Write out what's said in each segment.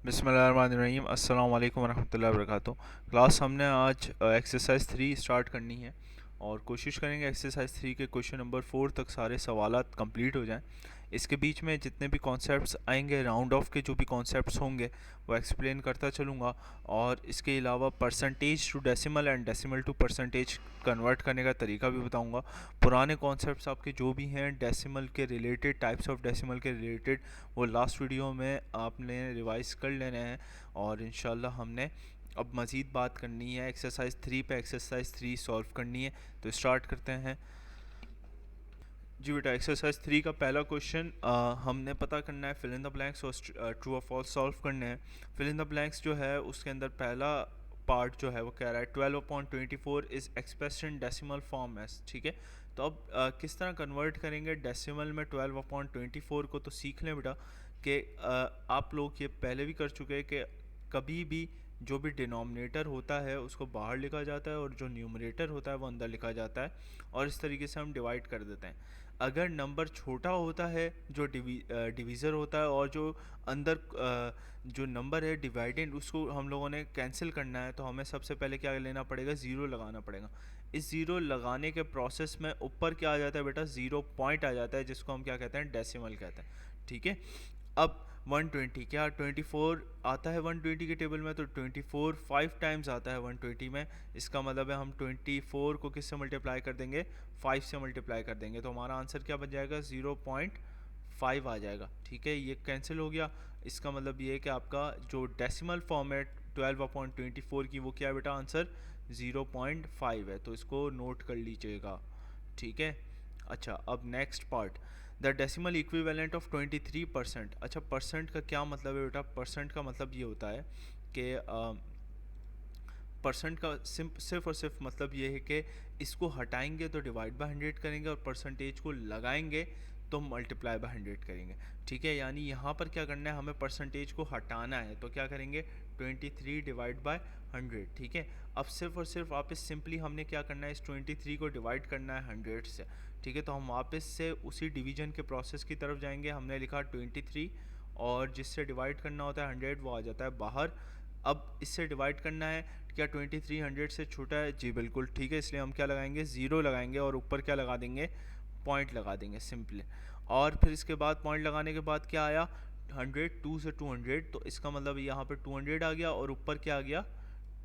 बिस्मिल्लाहिर्रहमानिर्रहीम अस्सलाम वालेकुम वरहमतुल्लाहि वबरकातुहू। क्लास हमने आज एक्सरसाइज 3 स्टार्ट करनी है और कोशिश करेंगे एक्सरसाइज 3 के क्वेश्चन नंबर 4 तक सारे सवालात कंप्लीट हो जाएं। इसके बीच में जितने भी कॉन्सेप्ट्स आएंगे, राउंड ऑफ के जो भी कॉन्सेप्ट्स होंगे वो एक्सप्लेन करता चलूँगा। और इसके अलावा percentage to decimal and decimal to percentage convert करने का तरीका भी बताऊंगा। पुराने कॉन्सेप्ट्स आपके जो भी हैं डेसिमल के रिलेटेड, टाइप्स ऑफ डेसिमल के रिलेटेड, वो लास्ट वीडियो में आपने रिवाइज कर लेने हैं। और इंशाल्लाह हमने अब मज़ीद बात करनी है एक्सरसाइज 3 पे। एक्सरसाइज 3 सॉल्व करनी है, तो स्टार्ट करते हैं। जी बेटा, एक्सरसाइज 3 का पहला क्वेश्चन हमने पता करना है फिल इन द ब्लैंक्स और ट्रू और फॉल्स सॉल्व करने हैं। फिल इन द ब्लैंक्स जो है उसके अंदर पहला पार्ट जो है वो कह रहा है 12/24 is expressed in decimal form S. ठीक है, तो अब किस तरह कन्वर्ट करेंगे डेसिमल में 12/24 को, तो सीख लें बेटा कि आप लोग ये पहले भी कर चुके हैं कि कभी भी जो भी डिनोमिनेटर होता है उसको बाहर लिखा जाता है और जो न्यूमरेटर होता है वो अंदर लिखा जाता है, और इस तरीके से हम डिवाइड कर देते हैं। अगर नंबर छोटा होता है जो डिवीज़र होता है, और जो अंदर जो नंबर है डिवाइडेंड, उसको हम लोगों ने कैंसिल करना है, तो हमें सबसे पहले क्या लेना पड़ेगा, ज़ीरो लगाना पड़ेगा। इस ज़ीरो लगाने के प्रोसेस में ऊपर क्या आ जाता है बेटा, ज़ीरो पॉइंट आ जाता है, जिसको हम क्या कहते हैं, डेसिमल कहते हैं। ठीक है, अब 120 क्या 24 आता है 120 के टेबल में, तो 24 5 टाइम्स आता है 120 में। इसका मतलब है हम 24 को किससे मल्टीप्लाई कर देंगे, 5 से मल्टीप्लाई कर देंगे, तो हमारा आंसर क्या बन जाएगा, 0.5 आ जाएगा। ठीक है, ये कैंसिल हो गया। इसका मतलब ये है कि आपका जो डेसिमल फॉर्म है 12/24 की, वो क्या है बेटा, आंसर 0.5 है, तो इसको नोट कर लीजिएगा। ठीक है, अच्छा अब next part, the decimal equivalent of 23%। अच्छा, परसेंट का क्या मतलब है बेटा, परसेंट का मतलब ये होता है कि परसेंट का सिर्फ और सिर्फ मतलब ये है कि इसको हटाएंगे तो डिवाइड बाय 100 करेंगे, और परसेंटेज को लगाएंगे तो मल्टीप्लाई बाय 100 करेंगे। ठीक है, यानी यहाँ पर क्या करना है, हमें परसेंटेज को हटाना है, तो क्या करेंगे, 23 डिवाइड बाय 100। ठीक है, अब सिर्फ और सिर्फ वापस सिंपली हमने क्या करना है, इस 23 को डिवाइड करना है 100 से। ठीक है, तो हम वापस से उसी डिवीजन के प्रोसेस की तरफ जाएंगे। हमने लिखा 23, और जिससे डिवाइड करना होता है 100 वो आ जाता है बाहर। अब इससे डिवाइड करना है, क्या 23 100 से छोटा है, जी बिल्कुल ठीक है, इसलिए हम क्या लगाएंगे, ज़ीरो लगाएंगे, और ऊपर क्या लगा देंगे, पॉइंट लगा देंगे सिंपली। और फिर इसके बाद पॉइंट लगाने के बाद क्या आया, 102 से 200, तो इसका मतलब यहाँ पे 200 आ गया, और ऊपर क्या आ गया,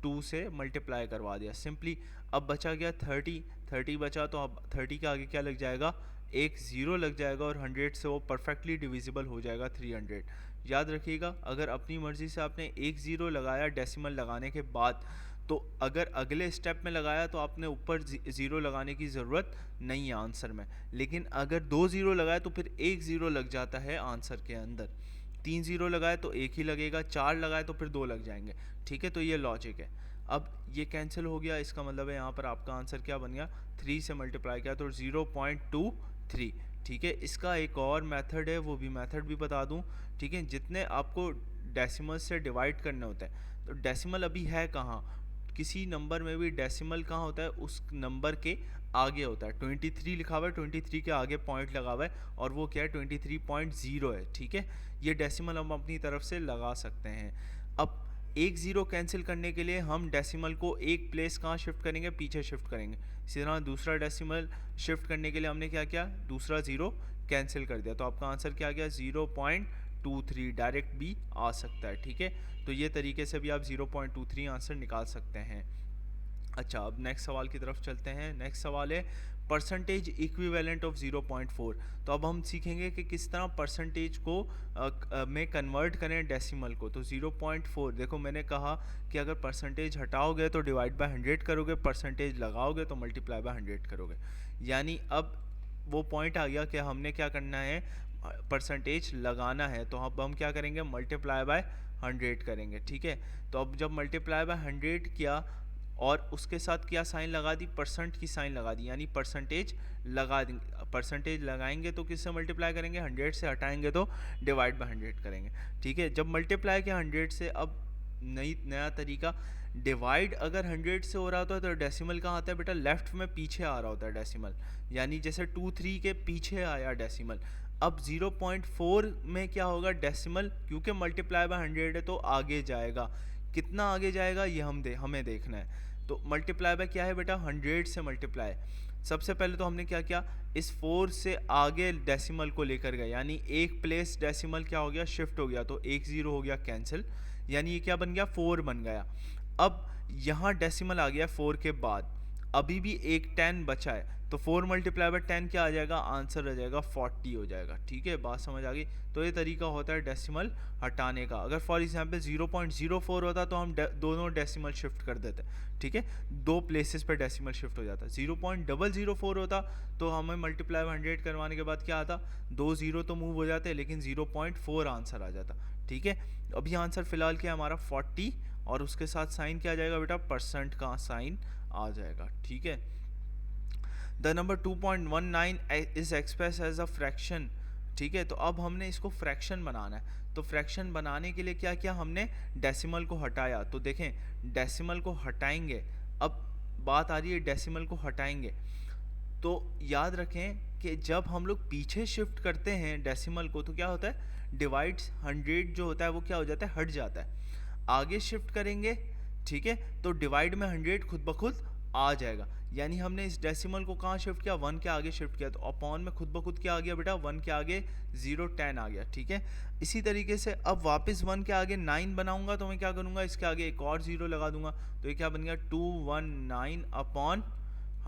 2 से मल्टीप्लाई करवा दिया सिंपली। अब बचा गया 30 बचा, तो अब 30 के आगे क्या लग जाएगा, एक ज़ीरो लग जाएगा, और 100 से वो परफेक्टली डिविजिबल हो जाएगा 300। याद रखिएगा, अगर अपनी मर्ज़ी से आपने एक ज़ीरो लगाया डेसिमल लगाने के बाद, तो अगर अगले स्टेप में लगाया तो आपने ऊपर ज़ीरो लगाने की ज़रूरत नहीं है आंसर में। लेकिन अगर दो ज़ीरो लगाए तो फिर एक ज़ीरो लग जाता है आंसर के अंदर। 3 ज़ीरो लगाए तो एक ही लगेगा, 4 लगाए तो फिर 2 लग जाएंगे। ठीक है, तो ये लॉजिक है। अब ये कैंसिल हो गया, इसका मतलब है यहाँ पर आपका आंसर क्या बन गया, 3 से मल्टीप्लाई किया तो 0.23। ठीक है, इसका एक और मेथड है, वो भी मेथड भी बता दूँ। ठीक है, जितने आपको डेसिमल से डिवाइड करने होते हैं, तो डेसिमल अभी है कहाँ, किसी नंबर में भी डेसिमल कहाँ होता है, उस नंबर के आगे होता है। 23 लिखा हुआ है, 23 के आगे पॉइंट लगा हुआ है, और वो क्या है, 23.0 है। ठीक है, ये डेसिमल हम अपनी तरफ से लगा सकते हैं। अब एक ज़ीरो कैंसिल करने के लिए हम डेसिमल को एक प्लेस कहाँ शिफ्ट करेंगे, पीछे शिफ्ट करेंगे। इसी तरह दूसरा डेसिमल शिफ्ट करने के लिए हमने क्या किया, दूसरा ज़ीरो कैंसिल कर दिया, तो आपका आंसर क्या आ गया, 0.23 डायरेक्ट भी आ सकता है। ठीक है, तो ये तरीके से भी आप 0.23 आंसर निकाल सकते हैं। अच्छा, अब नेक्स्ट सवाल की तरफ चलते हैं। नेक्स्ट सवाल है परसेंटेज इक्विवेलेंट ऑफ 0.4। तो अब हम सीखेंगे कि किस तरह परसेंटेज को में कन्वर्ट करें डेसिमल को। तो 0.4, देखो मैंने कहा कि अगर परसेंटेज हटाओगे तो डिवाइड बाय 100 करोगे, परसेंटेज लगाओगे तो मल्टीप्लाई बाय 100 करोगे। यानी अब वो पॉइंट आ गया कि हमने क्या करना है, परसेंटेज लगाना है, तो अब हम क्या करेंगे, मल्टीप्लाई बाय 100 करेंगे। ठीक है, तो अब जब मल्टीप्लाई बाय 100 किया और उसके साथ क्या साइन लगा दी, परसेंट की साइन लगा दी, यानी परसेंटेज लगा दी। परसेंटेज लगाएंगे तो किससे मल्टीप्लाई करेंगे, 100 से, हटाएंगे तो डिवाइड बाय 100 करेंगे। ठीक है, जब मल्टीप्लाई किया 100 से, अब नया तरीका, डिवाइड अगर 100 से हो रहा होता है तो डेसिमल कहाँ आता है बेटा, लेफ्ट में पीछे आ रहा होता है डेसिमल, यानी जैसे 23 के पीछे आया डेसिमल। अब 0.4 में क्या होगा, डेसिमल क्योंकि मल्टीप्लाई बाय 100 है तो आगे जाएगा। कितना आगे जाएगा ये हमें देखना है। तो मल्टीप्लाई बाय क्या है बेटा, 100 से मल्टीप्लाई। सबसे पहले तो हमने क्या किया, इस 4 से आगे डेसिमल को लेकर गए, यानी एक प्लेस डेसिमल क्या हो गया, शिफ्ट हो गया, तो एक ज़ीरो हो गया कैंसिल, यानी ये क्या बन गया, 4 बन गया। अब यहाँ डेसिमल आ गया 4 के बाद, अभी भी एक 10 बचा है, तो 4 मल्टीप्लाई बाय 10 क्या आ जाएगा, आंसर आ जाएगा 40 हो जाएगा। ठीक है, बात समझ आ गई। तो ये तरीका होता है डेसिमल हटाने का। अगर फॉर एग्जांपल 0.04 होता तो हम दोनों डेसिमल शिफ्ट कर देते। ठीक है, दो प्लेसेस पे डेसिमल शिफ्ट हो जाता। 0.004 होता तो हमें मल्टीप्लाई बाय 100 करवाने के बाद क्या आता, 2 0 तो मूव हो जाते लेकिन 0.4 आंसर आ जाता। ठीक है, अभी आंसर फिलहाल क्या है हमारा 40, और उसके साथ साइन क्या आ जाएगा बेटा, परसेंट का साइन आ जाएगा। ठीक है, the number 2.19 is express as a fraction. ठीक है, तो अब हमने इसको फ्रैक्शन बनाना है। तो फ्रैक्शन बनाने के लिए क्या किया हमने, डेसिमल को हटाया। तो देखें डेसिमल को हटाएंगे, अब बात आ रही है डेसिमल को हटाएंगे, तो याद रखें कि जब हम लोग पीछे शिफ्ट करते हैं डेसिमल को तो क्या होता है, डिवाइड्स 100 जो होता है वो क्या हो जाता है, हट जाता है। आगे शिफ्ट करेंगे, ठीक है, तो डिवाइड में 100 खुद ब खुद आ जाएगा। यानी हमने इस डेसिमल को कहाँ शिफ्ट किया, 1 के आगे शिफ्ट किया, तो अपॉन में खुद ब खुद क्या आ गया बेटा, 1 के आगे 0 10 आ गया। ठीक है, इसी तरीके से अब वापस 1 के आगे 9 बनाऊंगा तो मैं क्या करूंगा, इसके आगे एक और 0 लगा दूंगा, तो ये क्या बन गया, 219 अपॉन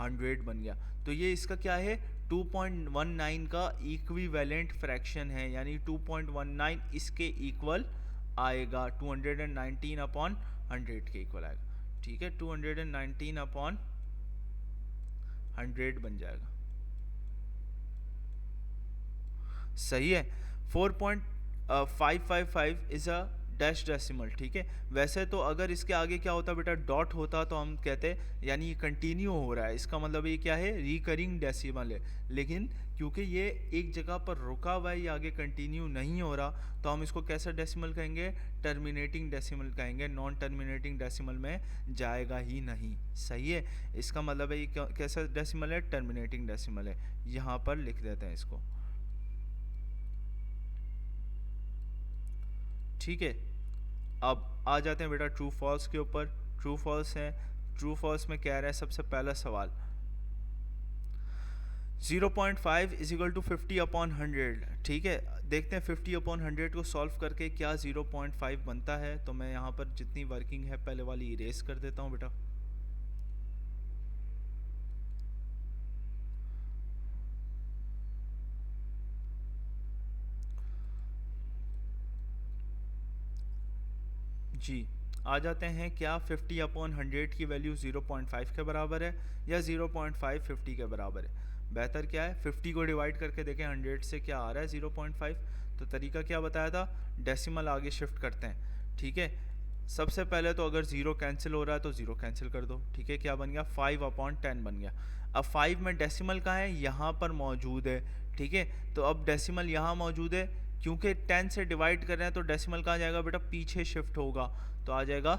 100 बन गया। तो ये इसका क्या है, 2.19 का इक्विवेलेंट फ्रैक्शन है, यानी 2.19 इसके इक्वल आएगा, 219 अपॉन 100 के इक्वल आएगा। ठीक है, 219 अपॉन 100 बन जाएगा। सही है, 4.555 इज अ डैश डेसिमल। ठीक है, वैसे तो अगर इसके आगे क्या होता बेटा, डॉट होता तो हम कहते यानी ये कंटिन्यू हो रहा है, इसका मतलब ये क्या है, रिकरिंग डेसिमल है। लेकिन क्योंकि ये एक जगह पर रुका हुआ है, ये आगे कंटिन्यू नहीं हो रहा, तो हम इसको कैसा डेसिमल कहेंगे, टर्मिनेटिंग डेसिमल कहेंगे, नॉन टर्मिनेटिंग डेसिमल में जाएगा ही नहीं। सही है, इसका मतलब है ये कैसा डेसिमल है, टर्मिनेटिंग डेसिमल है। यहाँ पर लिख देते हैं इसको। ठीक है, अब आ जाते हैं बेटा ट्रू फॉल्स के ऊपर। ट्रू फॉल्स है, ट्रू फॉल्स में कह रहा है सबसे पहला सवाल, 0.5 इज इक्वल टू 50 अपॉन 100। ठीक है, देखते हैं 50 अपॉन 100 को सॉल्व करके क्या 0.5 बनता है। तो मैं यहाँ पर जितनी वर्किंग है पहले वाली इरेज कर देता हूँ बेटा। जी, आ जाते हैं क्या 50 अपॉन 100 की वैल्यू 0.5 के बराबर है या 0.5 50 के बराबर है। बेहतर क्या है, 50 को डिवाइड करके देखें 100 से क्या आ रहा है 0.5। तो तरीका क्या बताया था, डेसिमल आगे शिफ्ट करते हैं। ठीक है, सबसे पहले तो अगर 0 कैंसिल हो रहा है तो 0 कैंसिल कर दो। ठीक है, क्या बन गया, 5 अपॉन 10 बन गया। अब 5 में डेसिमल कहाँ है, यहाँ पर मौजूद है। ठीक है, तो अब डेसिमल यहाँ मौजूद है, क्योंकि 10 से डिवाइड कर रहे हैं तो डेसिमल कहाँ जाएगा बेटा, पीछे शिफ्ट होगा, तो आ जाएगा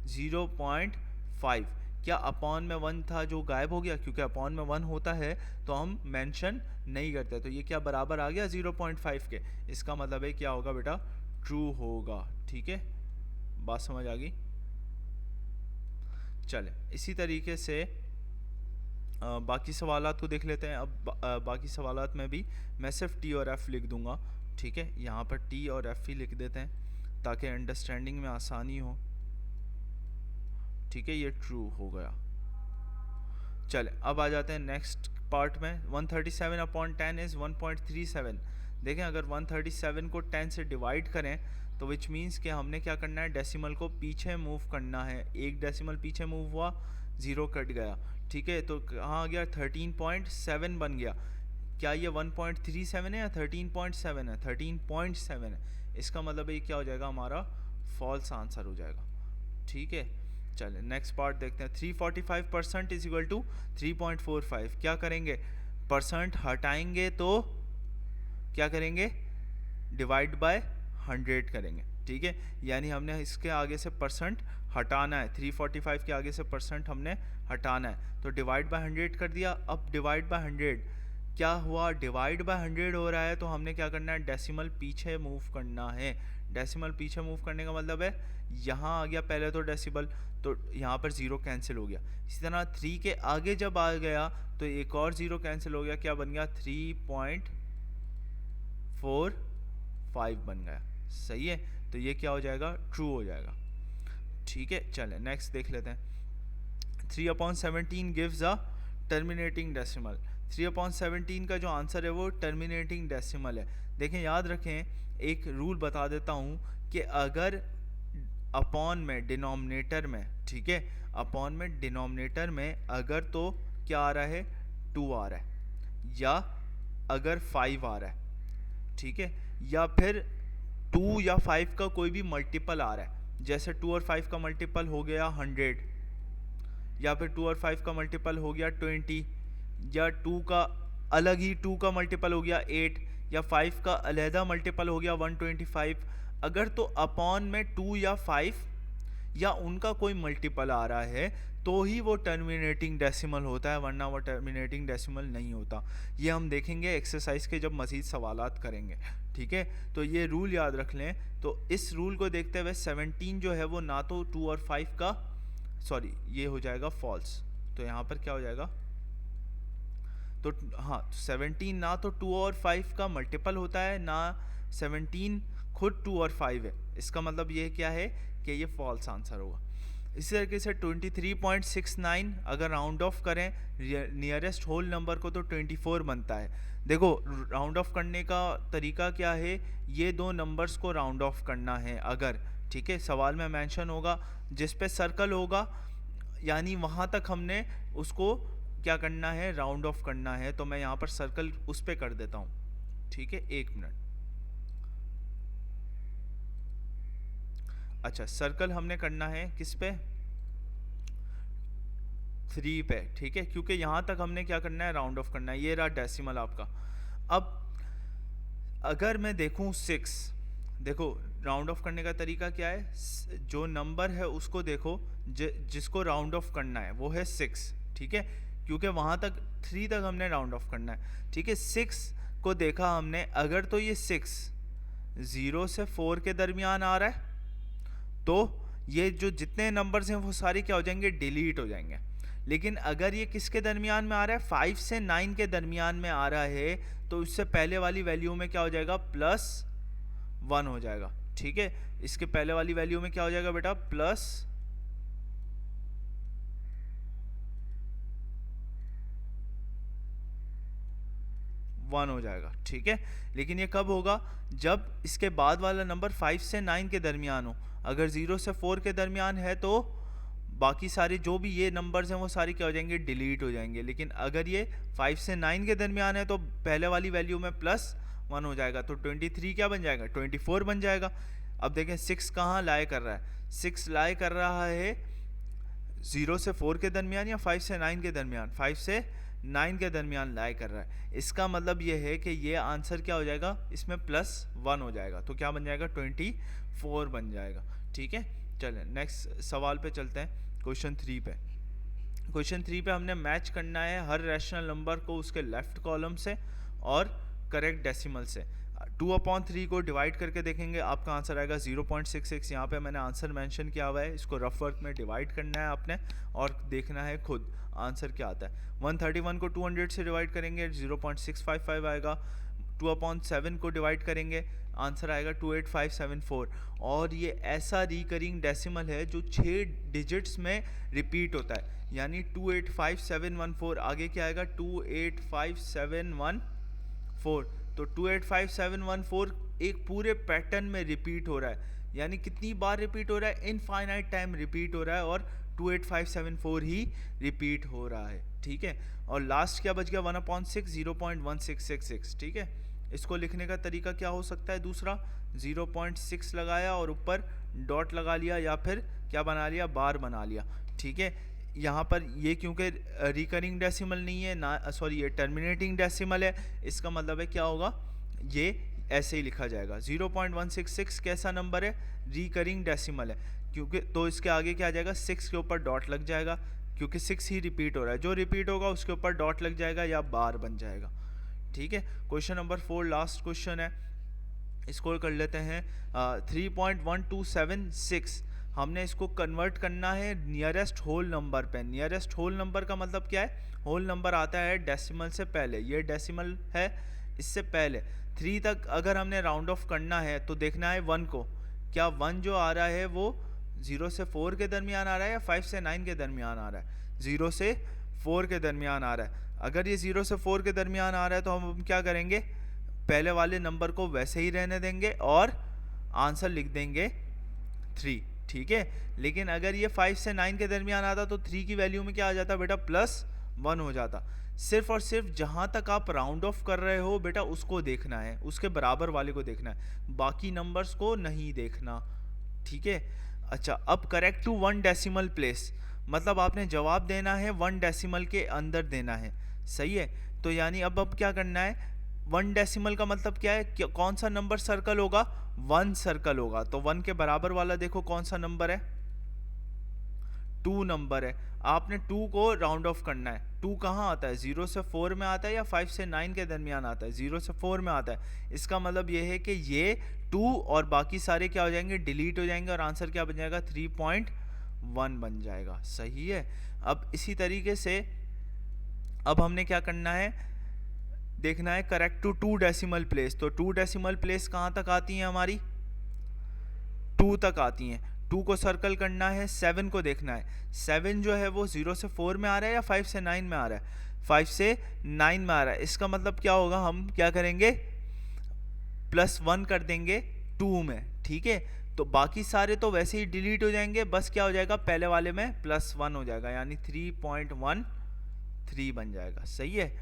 0.5। क्या अपॉन में 1 था जो गायब हो गया, क्योंकि अपॉन में 1 होता है तो हम मेंशन नहीं करते, तो ये क्या बराबर आ गया 0.5 के। इसका मतलब है क्या होगा बेटा, ट्रू होगा। ठीक है, बात समझ आ गई। चले इसी तरीके से बाकी सवालात को देख लेते हैं। अब बाकी सवालात में भी मैं सिर्फ टी और एफ़ लिख दूंगा। ठीक है, यहाँ पर टी और एफ़ ही लिख देते हैं ताकि अंडरस्टैंडिंग में आसानी हो। ठीक है, ये ट्रू हो गया। चले अब आ जाते हैं नेक्स्ट पार्ट में। 137 अपॉन 10 इज़ 1.37। देखें अगर 137 को 10 से डिवाइड करें तो विच मीन्स कि हमने क्या करना है, डेसिमल को पीछे मूव करना है। एक डेसिमल पीछे मूव हुआ, 0 कट गया। ठीक है, तो कहाँ आ गया, 13.7 बन गया। क्या ये 1.37 है या 13.7 है, 13.7 है। इसका मतलब ये क्या हो जाएगा, हमारा फॉल्स आंसर हो जाएगा। ठीक है, चले नेक्स्ट पार्ट देखते हैं। 345% इज इक्वल टू 3.45। क्या करेंगे, परसेंट हटाएंगे तो क्या करेंगे, डिवाइड बाय 100 करेंगे। ठीक है, यानी हमने इसके आगे से परसेंट हटाना है, 345 के आगे से परसेंट हमने हटाना है, तो डिवाइड बाय 100 कर दिया। अब डिवाइड बाय 100 क्या हुआ, डिवाइड बाय 100 हो रहा है, तो हमने क्या करना है, डेसिमल पीछे मूव करना है। डेसिमल पीछे मूव करने का मतलब है यहाँ आ गया पहले तो डेसिमल, तो यहाँ पर 0 कैंसिल हो गया। इसी तरह 3 के आगे जब आ गया तो एक और 0 कैंसिल हो गया, क्या बन गया, 3.45 बन गया। सही है, तो ये क्या हो जाएगा, ट्रू हो जाएगा। ठीक है, चलें नेक्स्ट देख लेते हैं। 3/17 गिव्स अ टर्मिनेटिंग डेसिमल। 3/17 का जो आंसर है वो टर्मिनेटिंग डेसिमल है। देखें, याद रखें, एक रूल बता देता हूँ कि अगर अपॉन में डिनोमिनेटर में, ठीक है, अपॉन में डिनोमिनेटर में अगर तो क्या आ रहा है, 2 आ रहा है, या अगर 5 आ रहा है, ठीक है, या फिर 2 या 5 का कोई भी मल्टीपल आ रहा है, जैसे 2 और 5 का मल्टीपल हो गया 100, या फिर 2 और 5 का मल्टीपल हो गया 20, या 2 का अलग ही 2 का मल्टीपल हो गया 8, या 5 का अलहदा मल्टीपल हो गया 125, अगर तो अपॉन में 2 या 5 या उनका कोई मल्टीपल आ रहा है तो ही वो टर्मिनेटिंग डेसिमल होता है, वरना वो टर्मिनेटिंग डेसिमल नहीं होता। ये हम देखेंगे एक्सरसाइज के जब मज़ीद सवालात करेंगे। ठीक है, तो ये रूल याद रख लें। तो इस रूल को देखते हुए 17 जो है वो ना तो 2 और 5 का, सॉरी ये हो जाएगा फॉल्स, तो यहाँ पर क्या हो जाएगा, तो हाँ 17 ना तो 2 और 5 का मल्टीपल होता है, ना 17 खुद 2 और 5 है। इसका मतलब ये क्या है कि ये फॉल्स आंसर होगा। इसी तरीके से 23.69 अगर राउंड ऑफ करें नियरेस्ट होल नंबर को तो 24 बनता है। देखो राउंड ऑफ करने का तरीका क्या है, ये दो नंबर्स को राउंड ऑफ करना है अगर, ठीक है, सवाल में मेंशन होगा जिस पे सर्कल होगा, यानी वहाँ तक हमने उसको क्या करना है, राउंड ऑफ करना है। तो मैं यहाँ पर सर्कल उस पे कर देता हूँ, ठीक है, 1 मिनट। अच्छा, सर्कल हमने करना है किस पे, 3 पे, ठीक है, क्योंकि यहाँ तक हमने क्या करना है, राउंड ऑफ करना है। ये रहा डेसिमल आपका। अब अगर मैं देखूँ 6, देखो राउंड ऑफ करने का तरीका क्या है, जो नंबर है उसको देखो जिसको राउंड ऑफ करना है वो है 6, ठीक है, क्योंकि वहाँ तक 3 तक हमने राउंड ऑफ करना है, ठीक है। 6 को देखा हमने, अगर तो ये 6 0 से 4 के दरमियान आ रहा है तो ये जो जितने नंबर्स हैं वो सारे क्या हो जाएंगे, डिलीट हो जाएंगे। लेकिन अगर ये किसके दरमियान में आ रहा है, 5 से 9 के दरमियान में आ रहा है, तो इससे पहले वाली वैल्यू में क्या हो जाएगा, +1 हो जाएगा, ठीक है। इसके पहले वाली वैल्यू में क्या हो जाएगा बेटा, +1 हो जाएगा, ठीक है। लेकिन ये कब होगा, जब इसके बाद वाला नंबर 5 से 9 के दरमियान हो। अगर 0 से 4 के दरमियान है तो बाकी सारे जो भी ये नंबर्स हैं वो सारे क्या हो जाएंगे, डिलीट हो जाएंगे। लेकिन अगर ये 5 से 9 के दरमियान है तो पहले वाली वैल्यू में +1 हो जाएगा, तो 23 क्या बन जाएगा, 24 बन जाएगा। अब देखें 6 कहाँ लाए कर रहा है, 6 लाए कर रहा है 0 से 4 के दरमियान या 5 से 9 के दरमियान, 5 से 9 के दरमियान लाए कर रहा है। इसका मतलब ये है कि ये आंसर क्या हो जाएगा, इसमें +1 हो जाएगा, तो क्या बन जाएगा, 24 बन जाएगा, ठीक है। चलें नेक्स्ट सवाल पे चलते हैं, क्वेश्चन 3 पे। क्वेश्चन 3 पे हमने मैच करना है हर रैशनल नंबर को उसके लेफ्ट कॉलम से और करेक्ट डेसिमल से। 2/3 को डिवाइड करके देखेंगे, आपका आंसर आएगा 0.66। यहाँ पे मैंने आंसर मेंशन किया हुआ है, इसको रफ वर्क में डिवाइड करना है आपने और देखना है खुद आंसर क्या आता है। 131 को 200 से डिवाइड करेंगे 0.655 आएगा। 2/7 को डिवाइड करेंगे, आंसर आएगा 28574। और ये ऐसा रिकरिंग डेसिमल है जो 6 डिजिट्स में रिपीट होता है, यानी 285714। आगे क्या आएगा, 285714। तो 285714 एक पूरे पैटर्न में रिपीट हो रहा है, यानी कितनी बार रिपीट हो रहा है, इनफाइनाइट टाइम रिपीट हो रहा है और 28574 ही रिपीट हो रहा है, ठीक है। और लास्ट क्या बच गया, 1/6 0.1666, ठीक है। इसको लिखने का तरीका क्या हो सकता है, दूसरा 0.6 लगाया और ऊपर डॉट लगा लिया या फिर क्या बना लिया, बार बना लिया, ठीक है। यहाँ पर ये क्योंकि रिकरिंग डेसिमल नहीं है ना, सॉरी ये टर्मिनेटिंग डेसिमल है, इसका मतलब है क्या होगा, ये ऐसे ही लिखा जाएगा। 0.166 कैसा नंबर है, रिकरिंग डेसिमल है, क्योंकि तो इसके आगे क्या आ जाएगा, 6 के ऊपर डॉट लग जाएगा, क्योंकि 6 ही रिपीट हो रहा है, जो रिपीट होगा उसके ऊपर डॉट लग जाएगा या बार बन जाएगा, ठीक है। क्वेश्चन नंबर 4 लास्ट क्वेश्चन है, इसको कर लेते हैं। 3.1276 हमने इसको कन्वर्ट करना है नियरेस्ट होल नंबर पे। नियरेस्ट होल नंबर का मतलब क्या है? होल नंबर आता है डेसिमल से पहले, ये डेसिमल है इससे पहले। 3 तक अगर हमने राउंड ऑफ करना है तो देखना है 1 को, क्या 1 जो आ रहा है वो 0 से 4 के दरमियान आ रहा है या 5 से 9 के दरमियान आ रहा है? 0 से 4 के दरमियान आ रहा है। अगर ये 0 से 4 के दरमियान आ रहा है तो हम क्या करेंगे, पहले वाले नंबर को वैसे ही रहने देंगे और आंसर लिख देंगे 3, ठीक है। लेकिन अगर ये 5 से 9 के दरमियान आता तो 3 की वैल्यू में क्या आ जाता बेटा, +1 हो जाता। सिर्फ और सिर्फ जहाँ तक आप राउंड ऑफ कर रहे हो बेटा उसको देखना है, उसके बराबर वाले को देखना है, बाकी नंबर्स को नहीं देखना, ठीक है। अच्छा, अब करेक्ट टू 1 डेसिमल प्लेस, मतलब आपने जवाब देना है 1 डेसिमल के अंदर देना है, सही है। तो यानी अब क्या करना है, 1 डेसिमल का मतलब क्या है, कौन सा नंबर सर्कल होगा, 1 सर्कल होगा। तो 1 के बराबर वाला देखो कौन सा नंबर है, 2 नंबर है। आपने 2 को राउंड ऑफ करना है। 2 कहाँ आता है, 0 से 4 में आता है या 5 से 9 के दरमियान आता है? 0 से 4 में आता है। इसका मतलब ये है कि ये 2 और बाकी सारे क्या हो जाएंगे, डिलीट हो जाएंगे और आंसर क्या बन जाएगा, 3.1 बन जाएगा, सही है। अब इसी तरीके से अब हमने क्या करना है, देखना है करेक्ट टू 2 डेसिमल प्लेस। तो 2 डेसिमल प्लेस कहाँ तक आती हैं हमारी, 2 तक आती हैं। 2 को सर्कल करना है, 7 को देखना है। 7 जो है वो 0 से 4 में आ रहा है या 5 से 9 में आ रहा है? 5 से 9 में आ रहा है। इसका मतलब क्या होगा, हम क्या करेंगे, +1 कर देंगे 2 में, ठीक है। तो बाकी सारे तो वैसे ही डिलीट हो जाएंगे, बस क्या हो जाएगा, पहले वाले में +1 हो जाएगा, यानी 3.13 बन जाएगा, सही है।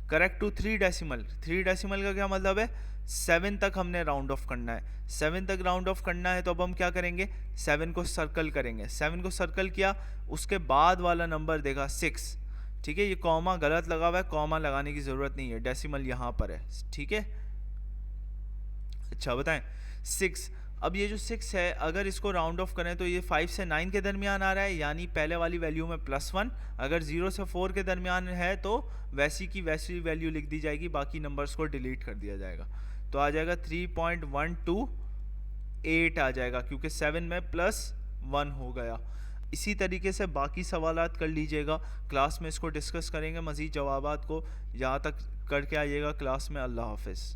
Correct to 3 decimal. 3 डेसिमल का क्या मतलब है, 7 तक हमने राउंड ऑफ करना है। 7 तक राउंड ऑफ करना है तो अब हम क्या करेंगे, 7 को सर्कल करेंगे। 7 को सर्कल किया, उसके बाद वाला नंबर देखा 6, ठीक है। ये कॉमा गलत लगा हुआ है, कॉमा लगाने की ज़रूरत नहीं है, डेसिमल यहाँ पर है, ठीक है। अच्छा बताएं, 6, अब ये जो 6 है अगर इसको राउंड ऑफ करें तो ये 5 से 9 के दरमियान आ रहा है, यानी पहले वाली वैल्यू में +1। अगर 0 से 4 के दरमियान है तो वैसी की वैसी वैल्यू लिख दी जाएगी, बाकी नंबर्स को डिलीट कर दिया जाएगा। तो आ जाएगा 3.128 आ जाएगा, क्योंकि 7 में +1 हो गया। इसी तरीके से बाकी सवालात कर लीजिएगा, क्लास में इसको डिस्कस करेंगे मज़ीद जवाबात को। यहाँ तक करके आइएगा क्लास में। अल्लाह हाफिज़।